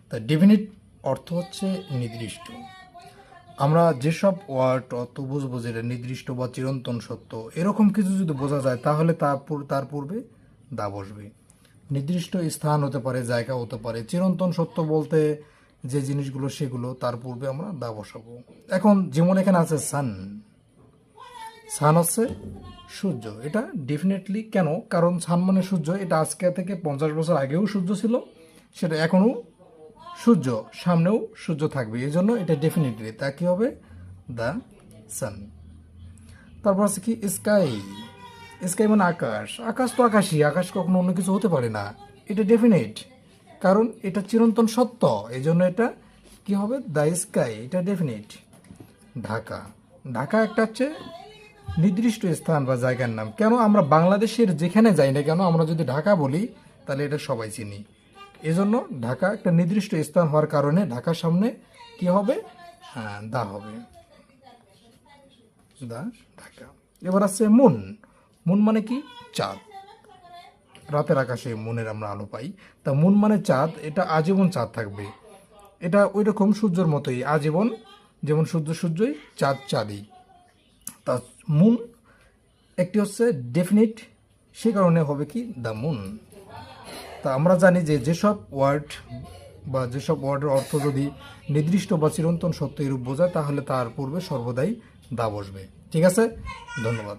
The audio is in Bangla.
তা ডেফিনিট অর্থ হচ্ছে নির্দিষ্ট। আমরা যেসব ওয়ার্ড অর্থ বুঝবো যেটা নির্দিষ্ট বা চিরন্তন সত্য এরকম কিছু যদি বোঝা যায় তাহলে তার পূর্বে দা বসবে। নির্দিষ্ট স্থান হতে পারে, জায়গা হতে পারে। চিরন্তন সত্য বলতে যে জিনিসগুলো সেগুলো তার পূর্বে আমরা দা বসাবো। এখন যেমন এখানে আছে সান, সান হচ্ছে সূর্য। এটা ডেফিনেটলি কেন? কারণ সান মানে সূর্য। এটা আজকে থেকে 50 বছর আগেও সূর্য ছিল, সেটা এখনও সূর্য, সামনেও সূর্য থাকবে, এই জন্য এটা ডেফিনেটলি। তা কী হবে? The sun. তারপর আছে কি স্কাই। স্কাই মানে আকাশ। আকাশ তো আকাশই, আকাশ কখনো অন্য কিছু হতে পারে না। এটা ডেফিনেট, কারণ এটা চিরন্তন সত্য, এই জন্য এটা কি হবে? The sky. এটা ডেফিনেট। ঢাকা। ঢাকা একটা হচ্ছে নির্দিষ্ট স্থান বা জায়গার নাম। কেন? আমরা বাংলাদেশের যেখানে যাই না কেন, আমরা যদি ঢাকা বলি তাহলে এটা সবাই চিনি। এজন্য ঢাকা একটা নির্দিষ্ট স্থান হওয়ার কারণে ঢাকার সামনে কি হবে? হ্যাঁ, দা হবে। দা, ঢাকা। এবার আছে মুন। মুন মানে কি? চাঁদ। রাতের আকাশে মুনের আমরা আলো পাই। তা মুন মানে চাঁদ। এটা আজীবন চাঁদ থাকবে। এটা ওই রকম সূর্যের মতোই আজীবন, যেমন সূর্য সূর্যই, চাঁদ চাঁদই। তা মুন একটি হচ্ছে ডেফিনিট, সে কারণে হবে কি? The moon. তা আমরা জানি যে যেসব ওয়ার্ড বা যেসব ওয়ার্ডের অর্থ যদি নির্দিষ্ট বা চিরন্তন সত্য এরূপ বোঝায় তাহলে তার পূর্বে সর্বদাই দা বসবে। ঠিক আছে, ধন্যবাদ।